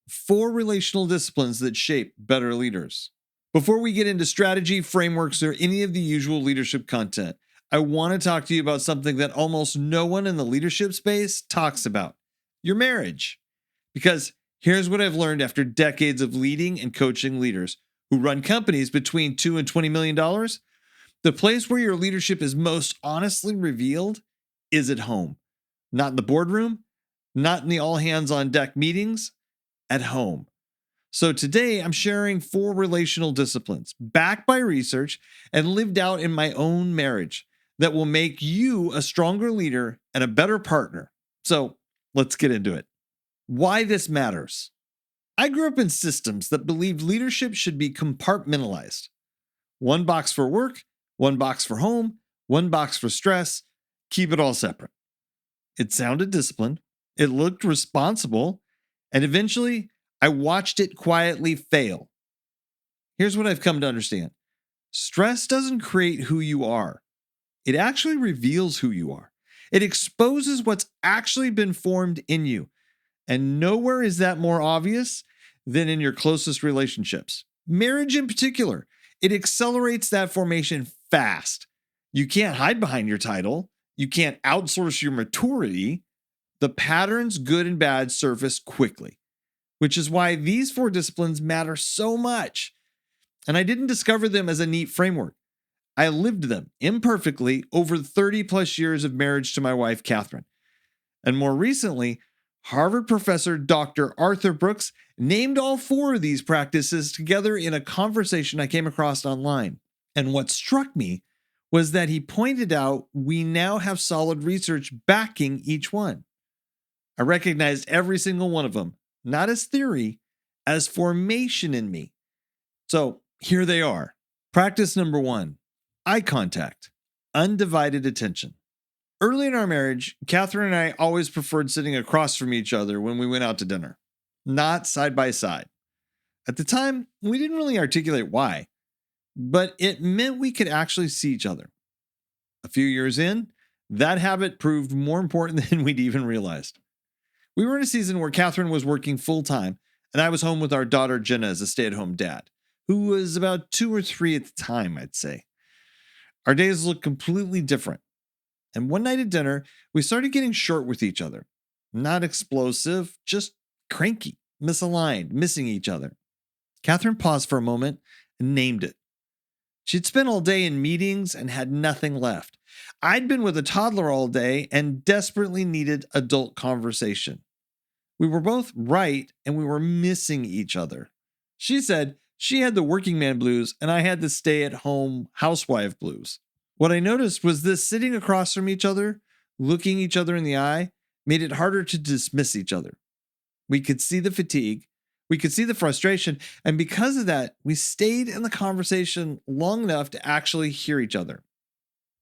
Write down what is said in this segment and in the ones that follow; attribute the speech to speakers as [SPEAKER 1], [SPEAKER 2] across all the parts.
[SPEAKER 1] 4 relational disciplines that shape better leaders. Before we get into strategy, frameworks, or any of the usual leadership content, I want to talk to you about something that almost no one in the leadership space talks about: your marriage. Because here's what I've learned after decades of leading and coaching leaders who run companies between $2 and $20 million. The place where your leadership is most honestly revealed is at home. Not in the boardroom, not in the all hands on deck meetings, at home. So today I'm sharing 4 relational disciplines backed by research and lived out in my own marriage that will make you a stronger leader and a better partner. So let's get into it. Why this matters. I grew up in systems that believed leadership should be compartmentalized. One box for work, one box for home, one box for stress, keep it all separate. It sounded disciplined, it looked responsible, and eventually I watched it quietly fail. Here's what I've come to understand. Stress doesn't create who you are. It actually reveals who you are. It exposes what's actually been formed in you. And nowhere is that more obvious than in your closest relationships. Marriage in particular, it accelerates that formation fast. You can't hide behind your title. You can't outsource your maturity. The patterns, good and bad, surface quickly, which is why these 4 disciplines matter so much. And I didn't discover them as a neat framework. I lived them imperfectly over 30 plus years of marriage to my wife, Catherine. And more recently, Harvard professor Dr. Arthur Brooks named all 4 of these practices together in a conversation I came across online. And what struck me was that he pointed out we now have solid research backing each one. I recognized every single one of them, not as theory, as formation in me. So here they are. Practice number 1, eye contact, undivided attention. Early in our marriage, Catherine and I always preferred sitting across from each other when we went out to dinner, not side by side. At the time, we didn't really articulate why, but it meant we could actually see each other. A few years in, that habit proved more important than we'd even realized. We were in a season where Catherine was working full-time, and I was home with our daughter Jenna as a stay-at-home dad, who was about 2 or 3 at the time, I'd say. Our days looked completely different. And one night at dinner, we started getting short with each other. Not explosive, just cranky, misaligned, missing each other. Catherine paused for a moment and named it. She'd spent all day in meetings and had nothing left. I'd been with a toddler all day and desperately needed adult conversation. We were both right and we were missing each other. She said she had the working man blues and I had the stay-at-home housewife blues. What I noticed was this: sitting across from each other, looking each other in the eye, made it harder to dismiss each other. We could see the fatigue, we could see the frustration, and because of that, we stayed in the conversation long enough to actually hear each other.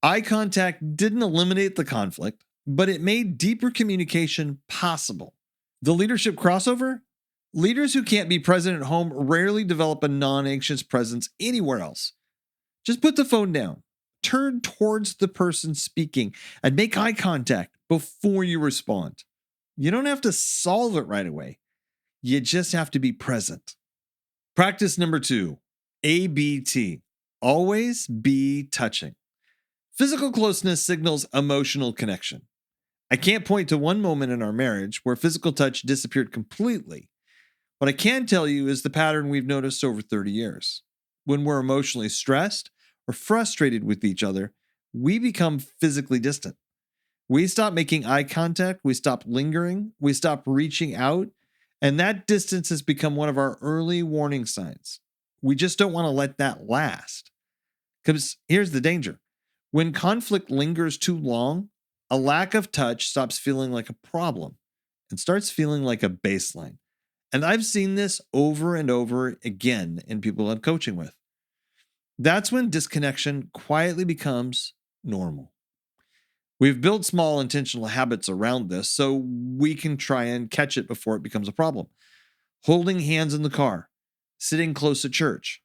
[SPEAKER 1] Eye contact didn't eliminate the conflict, but it made deeper communication possible. The leadership crossover? Leaders who can't be present at home rarely develop a non-anxious presence anywhere else. Just put the phone down. Turn towards the person speaking and make eye contact before you respond. You don't have to solve it right away. You just have to be present. Practice number 2, ABT. Always be touching. Physical closeness signals emotional connection. I can't point to one moment in our marriage where physical touch disappeared completely. What I can tell you is the pattern we've noticed over 30 years. When we're emotionally stressed or frustrated with each other, we become physically distant. We stop making eye contact, we stop lingering, we stop reaching out, and that distance has become one of our early warning signs. We just don't want to let that last. Because here's the danger. When conflict lingers too long, a lack of touch stops feeling like a problem and starts feeling like a baseline. And I've seen this over and over again in people I'm coaching with. That's when disconnection quietly becomes normal. We've built small intentional habits around this so we can try and catch it before it becomes a problem. Holding hands in the car, sitting close at church,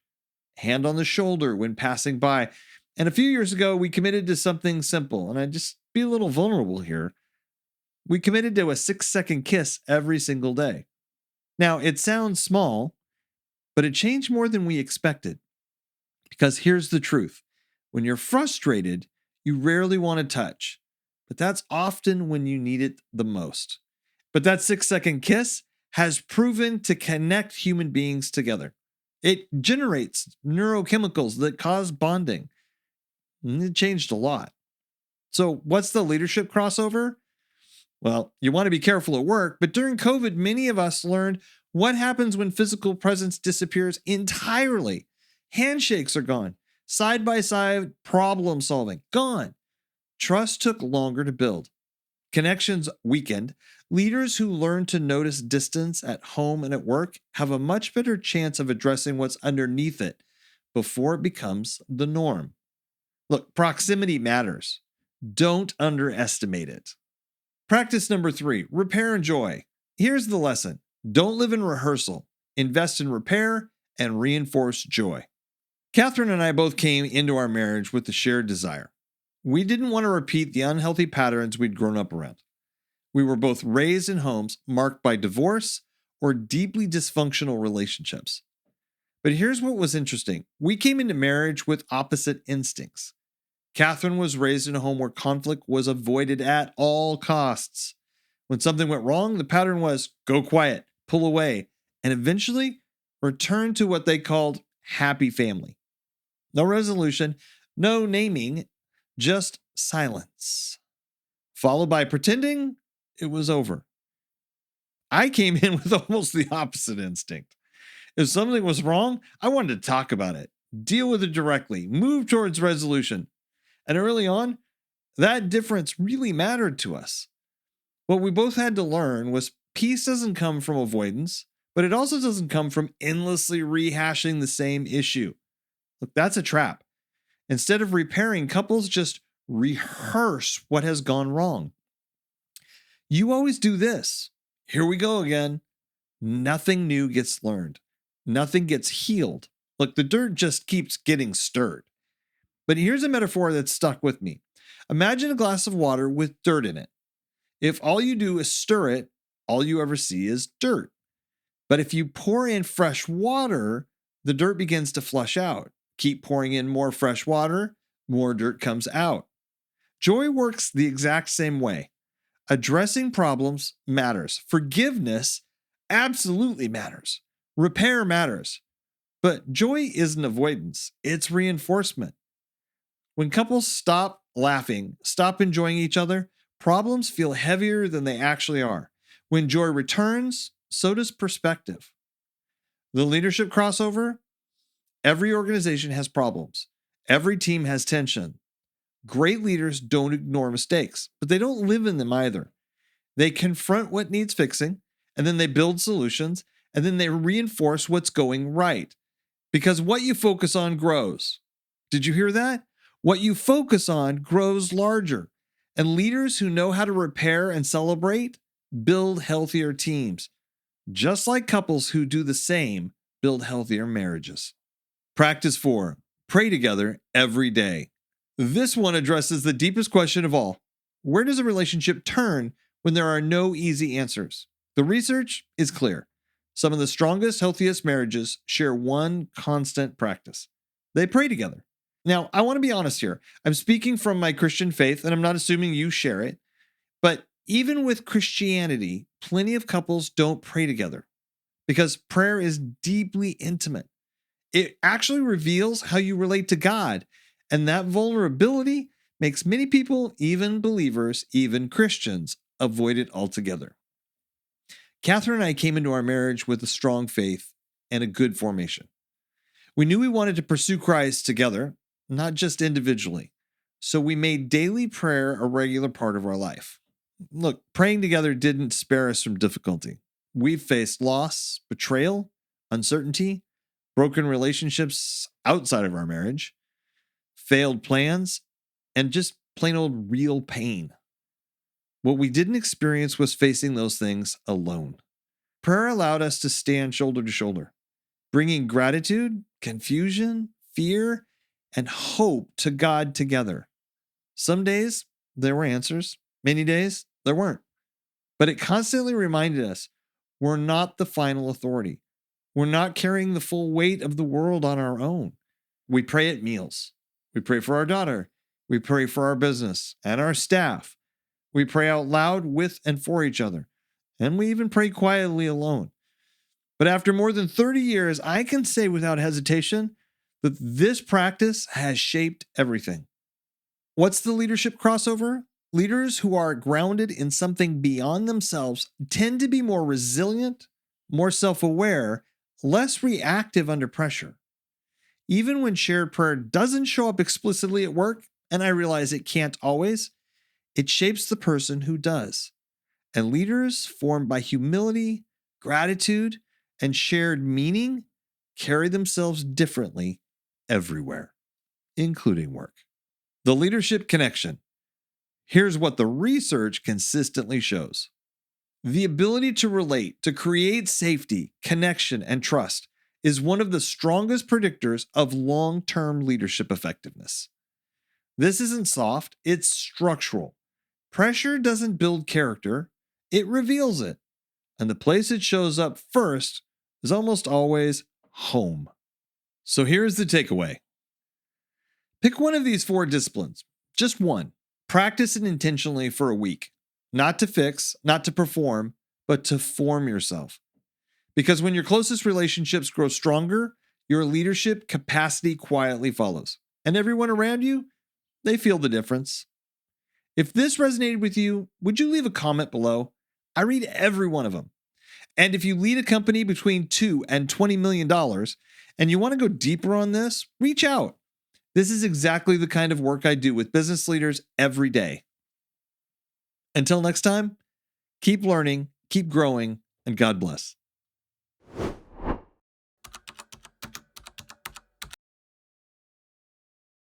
[SPEAKER 1] hand on the shoulder when passing by. And a few years ago, we committed to something simple, and I'd just be a little vulnerable here. We committed to a 6-second kiss every single day. Now, it sounds small, but it changed more than we expected. Because here's the truth: when you're frustrated, you rarely want to touch, but that's often when you need it the most. But that 6-second kiss has proven to connect human beings together. It generates neurochemicals that cause bonding. And it changed a lot. So, what's the leadership crossover? Well, you want to be careful at work, but during COVID, many of us learned what happens when physical presence disappears entirely. Handshakes are gone. Side by side problem solving, gone. Trust took longer to build. Connections weakened. Leaders who learn to notice distance at home and at work have a much better chance of addressing what's underneath it before it becomes the norm. Look, proximity matters. Don't underestimate it. Practice number 3, repair and joy. Here's the lesson: don't live in rehearsal. Invest in repair and reinforce joy. Catherine and I both came into our marriage with the shared desire. We didn't want to repeat the unhealthy patterns we'd grown up around. We were both raised in homes marked by divorce or deeply dysfunctional relationships. But here's what was interesting: we came into marriage with opposite instincts. Catherine was raised in a home where conflict was avoided at all costs. When something went wrong, the pattern was go quiet, pull away, and eventually return to what they called happy family. No resolution, no naming, just silence. Followed by pretending it was over. I came in with almost the opposite instinct. If something was wrong, I wanted to talk about it, deal with it directly, move towards resolution. And early on, that difference really mattered to us. What we both had to learn was peace doesn't come from avoidance, but it also doesn't come from endlessly rehashing the same issue. Look, that's a trap. Instead of repairing, couples just rehearse what has gone wrong. You always do this. Here we go again. Nothing new gets learned. Nothing gets healed. Look, the dirt just keeps getting stirred. But here's a metaphor that stuck with me. Imagine a glass of water with dirt in it. If all you do is stir it, all you ever see is dirt. But if you pour in fresh water, the dirt begins to flush out. Keep pouring in more fresh water, more dirt comes out. Joy works the exact same way. Addressing problems matters. Forgiveness absolutely matters. Repair matters. But joy isn't avoidance, it's reinforcement. When couples stop laughing, stop enjoying each other, problems feel heavier than they actually are. When joy returns, so does perspective. The leadership crossover: every organization has problems. Every team has tension. Great leaders don't ignore mistakes, but they don't live in them either. They confront what needs fixing, and then they build solutions, and then they reinforce what's going right. Because what you focus on grows. Did you hear that? What you focus on grows larger. And leaders who know how to repair and celebrate build healthier teams. Just like couples who do the same build healthier marriages. Practice 4. Pray together every day. This one addresses the deepest question of all. Where does a relationship turn when there are no easy answers? The research is clear. Some of the strongest, healthiest marriages share one constant practice: they pray together. Now, I want to be honest here. I'm speaking from my Christian faith, and I'm not assuming you share it. But even with Christianity, plenty of couples don't pray together because prayer is deeply intimate. It actually reveals how you relate to God, and that vulnerability makes many people, even believers, even Christians, avoid it altogether. Catherine and I came into our marriage with a strong faith and a good formation. We knew we wanted to pursue Christ together, not just individually. So we made daily prayer a regular part of our life. Look, praying together didn't spare us from difficulty. We've faced loss, betrayal, uncertainty, broken relationships outside of our marriage, failed plans, and just plain old real pain. What we didn't experience was facing those things alone. Prayer allowed us to stand shoulder to shoulder, bringing gratitude, confusion, fear, and hope to God together. Some days there were answers, many days there weren't. But it constantly reminded us We're not the final authority. We're not carrying the full weight of the world on our own. We pray at meals. We pray for our daughter. We pray for our business and our staff. We pray out loud with and for each other. And we even pray quietly alone. But after more than 30 years, I can say without hesitation that this practice has shaped everything. What's the leadership crossover? Leaders who are grounded in something beyond themselves tend to be more resilient, more self-aware, less reactive under pressure. Even when shared prayer doesn't show up explicitly at work, and I realize it can't always, it shapes the person who does. And leaders formed by humility, gratitude, and shared meaning carry themselves differently everywhere, including work. The leadership connection. Here's what the research consistently shows. The ability to relate, to create safety, connection, and trust is one of the strongest predictors of long-term leadership effectiveness. This isn't soft, it's structural. Pressure doesn't build character, it reveals it. And the place it shows up first is almost always home. So here's the takeaway. Pick one of these 4 disciplines, just one. Practice it intentionally for a week. Not to fix, not to perform, but to form yourself. Because when your closest relationships grow stronger, your leadership capacity quietly follows. And everyone around you, they feel the difference. If this resonated with you, would you leave a comment below? I read every one of them. And if you lead a company between $2 and $20 million and you want to go deeper on this, reach out. This is exactly the kind of work I do with business leaders every day. Until next time, keep learning, keep growing, and God bless.